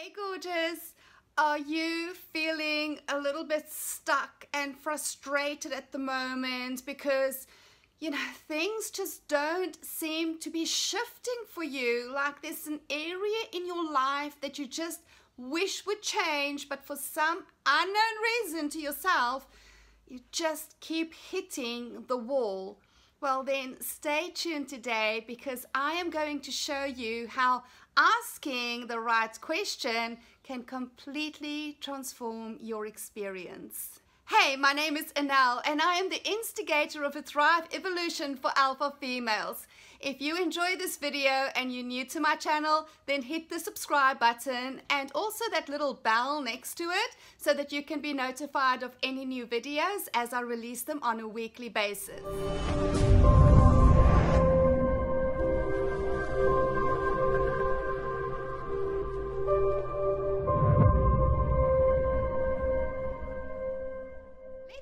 Hey gorgeous, are you feeling a little bit stuck and frustrated at the moment because things just don't seem to be shifting for you? Like there's an area in your life that you just wish would change, but for some unknown reason to yourself, you just keep hitting the wall. Well then, stay tuned today because I am going to show you how asking the right question can completely transform your experience. Hey, my name is Elle and I am the instigator of a Thrive Evolution for Alpha Females. If you enjoy this video and you're new to my channel, then hit the subscribe button and also that little bell next to it so that you can be notified of any new videos as I release them on a weekly basis.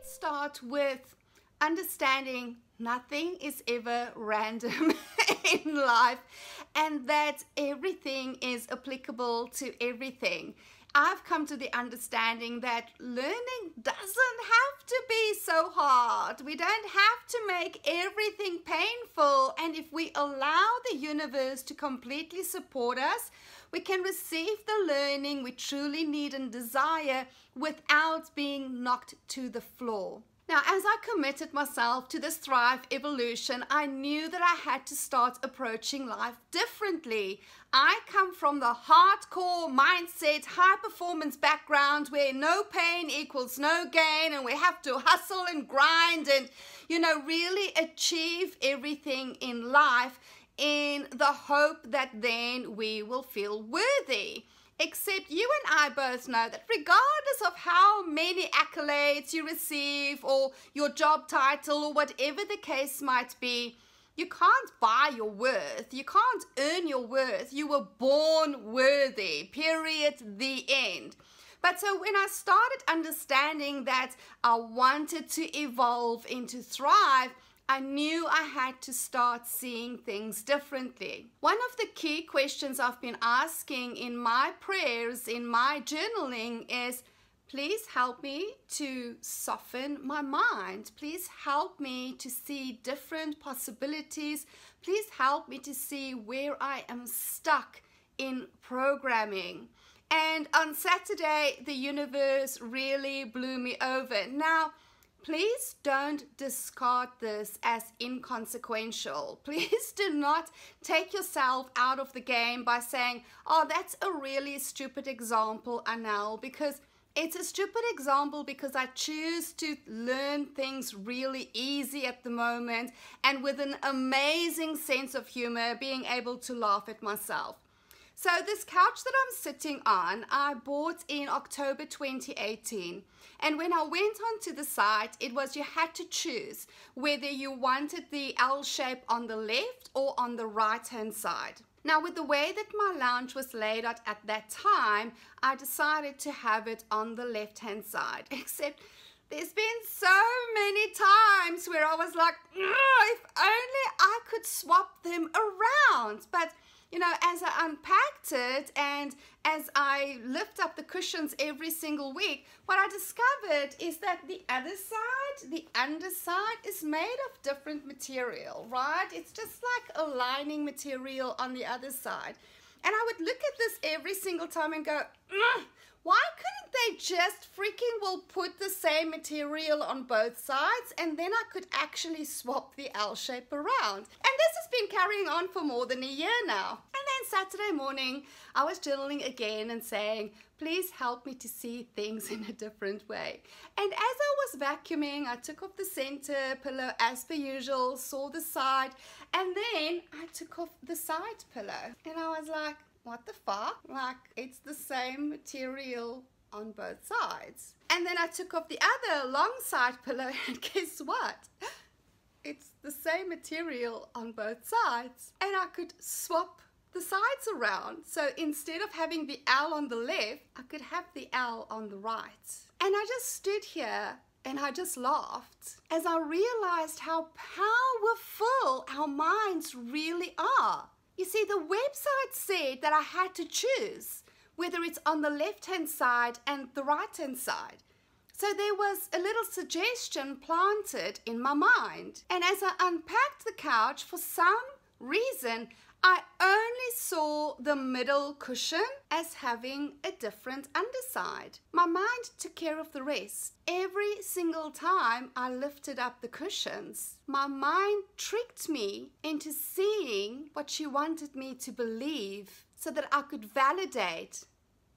Start with understanding nothing is ever random in life and that everything is applicable to everything. I've come to the understanding that learning doesn't have to be so hard. We don't have to make everything painful, and if we allow the universe to completely support us, we can receive the learning we truly need and desire without being knocked to the floor. Now, as I committed myself to this Thrive Evolution, I knew that I had to start approaching life differently. I come from the hardcore mindset, high performance background where no pain equals no gain and we have to hustle and grind and, really achieve everything in life in the hope that then we will feel worthy. Except you and I both know that regardless of how many accolades you receive or your job title or whatever the case might be, you can't buy your worth. You can't earn your worth. You were born worthy, period, the end. But so when I started understanding that I wanted to evolve into Thrive, I knew I had to start seeing things differently. One of the key questions I've been asking in my prayers, in my journaling is, please help me to soften my mind. Please help me to see different possibilities. Please help me to see where I am stuck in programming. And on Saturday, the universe really blew me over. Now, please don't discard this as inconsequential. Please do not take yourself out of the game by saying, oh, that's a really stupid example, Anel, because it's a stupid example because I choose to learn things really easy at the moment and with an amazing sense of humor, being able to laugh at myself. So this couch that I'm sitting on, I bought in October 2018. And when I went onto the site, it was you had to choose whether you wanted the L shape on the left or on the right-hand side. Now, with the way that my lounge was laid out at that time, I decided to have it on the left-hand side. Except there's been so many times where I was like, if only I could swap them around. But as I unpacked it and as I lift up the cushions every single week, what I discovered is that the other side, the underside, is made of different material, right? It's just like a lining material on the other side. And I would look at this every single time and go, why couldn't they just freaking put the same material on both sides and then I could actually swap the L shape around? And this has been carrying on for more than a year now. And then Saturday morning, I was journaling again and saying, please help me to see things in a different way. And as I was vacuuming, I took off the center pillow as per usual, saw the side, and then I took off the side pillow. And I was like, what the fuck? Like, it's the same material on both sides. And then I took off the other long side pillow and guess what? It's the same material on both sides. And I could swap the sides around. So instead of having the L on the left, I could have the L on the right. And I just stood here and I just laughed as I realized how powerful our minds really are. You see, the website said that I had to choose whether it's on the left-hand side and the right-hand side. So there was a little suggestion planted in my mind. And as I unpacked the couch, for some reason, I only saw the middle cushion as having a different underside. My mind took care of the rest. Every single time I lifted up the cushions, my mind tricked me into seeing what she wanted me to believe so that I could validate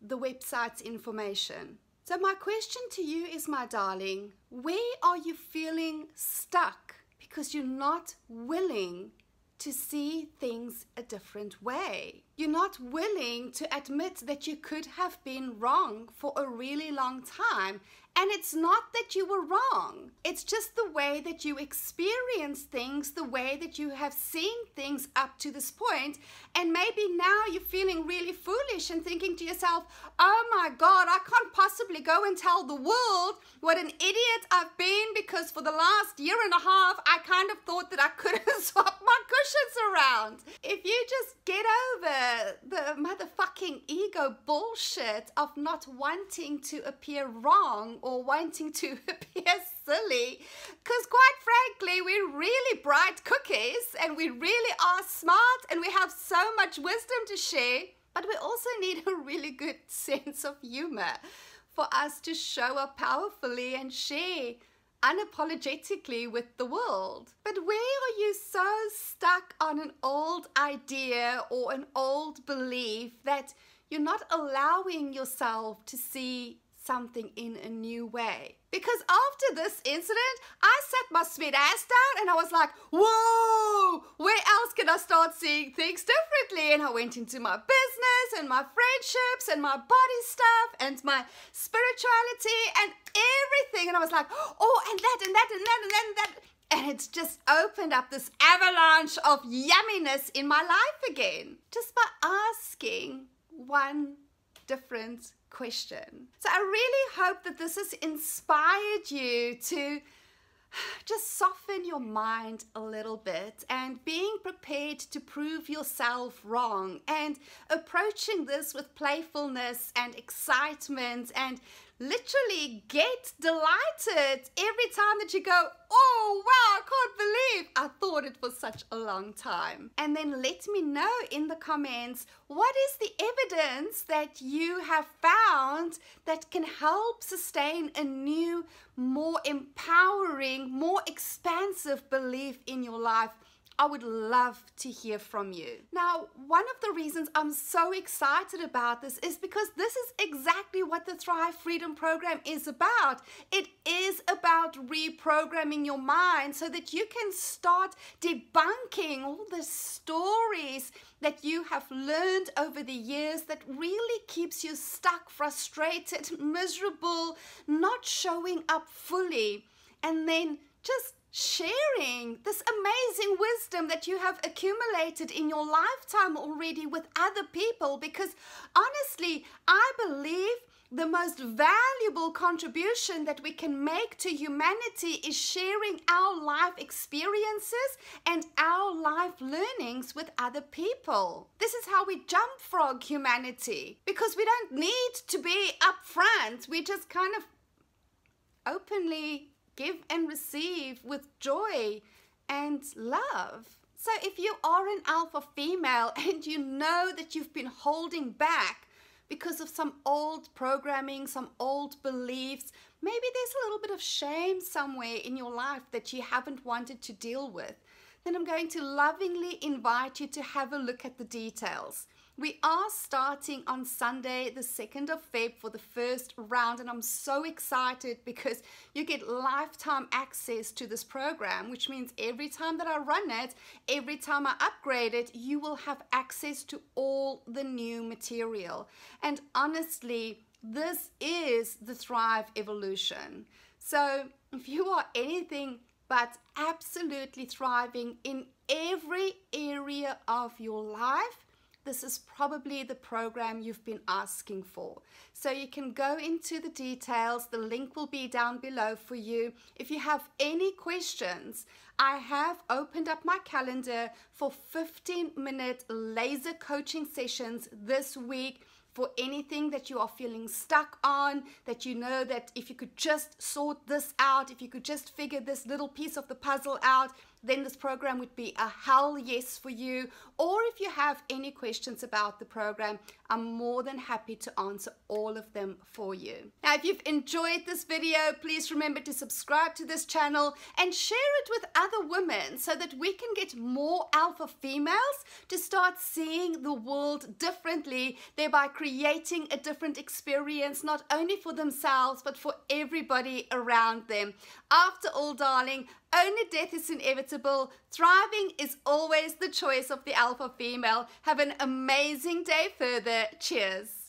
the website's information. So my question to you is, my darling, where are you feeling stuck because you're not willing to see things a different way? You're not willing to admit that you could have been wrong for a really long time. And it's not that you were wrong. It's just the way that you experience things, the way that you have seen things up to this point. And maybe now you're feeling really foolish and thinking to yourself, oh my God, I can't possibly go and tell the world what an idiot I've been, because for the last year and a half, I kind of thought that I could have swapped my cushions around. If you just get over the motherfucking ego bullshit of not wanting to appear wrong or wanting to appear silly, because quite frankly, we're really bright cookies and we really are smart and we have so much wisdom to share, but we also need a really good sense of humor for us to show up powerfully and share unapologetically with the world. But where are you so stuck on an old idea or an old belief that you're not allowing yourself to see something in a new way? Because after this incident, I sat my sweet ass down and I was like, whoa, where else can I start seeing things differently? And I went into my business and my friendships and my body stuff and my spirituality and everything. And I was like, oh, and that and that and that and that and that. And it's just opened up this avalanche of yumminess in my life again, just by asking one different question. So I really hope that this has inspired you to just soften your mind a little bit and being prepared to prove yourself wrong and approaching this with playfulness and excitement and literally get delighted every time that you go, oh wow, I can't believe I thought it was such a long time. And then let me know in the comments, what is the evidence that you have found that can help sustain a new, more empowering, more expansive belief in your life? I would love to hear from you. Now, one of the reasons I'm so excited about this is because this is exactly what the Thrive Freedom Program is about. It is about reprogramming your mind so that you can start debunking all the stories that you have learned over the years that really keeps you stuck, frustrated, miserable, not showing up fully, and then just sharing this amazing wisdom that you have accumulated in your lifetime already with other people. Because honestly, I believe the most valuable contribution that we can make to humanity is sharing our life experiences and our life learnings with other people. This is how we jump frog humanity, because we don't need to be upfront. We just kind of openly give and receive with joy and love. So if you are an alpha female and you know that you've been holding back because of some old programming, some old beliefs, maybe there's a little bit of shame somewhere in your life that you haven't wanted to deal with, then I'm going to lovingly invite you to have a look at the details. We are starting on Sunday, the 2nd of Feb for the first round, and I'm so excited because you get lifetime access to this program, which means every time that I run it, every time I upgrade it, you will have access to all the new material. And honestly, this is the Thrive Evolution. So if you are anything but absolutely thriving in every area of your life, this is probably the program you've been asking for. So you can go into the details. The link will be down below for you. If you have any questions, I have opened up my calendar for 15-minute laser coaching sessions this week for anything that you are feeling stuck on, that you know that if you could just sort this out, if you could just figure this little piece of the puzzle out, then this program would be a hell yes for you. Or if you have any questions about the program, I'm more than happy to answer all of them for you. Now, if you've enjoyed this video, please remember to subscribe to this channel and share it with other women so that we can get more alpha females to start seeing the world differently, thereby creating a different experience, not only for themselves, but for everybody around them. After all, darling, only death is inevitable. Thriving is always the choice of the alpha female. Have an amazing day further. Cheers.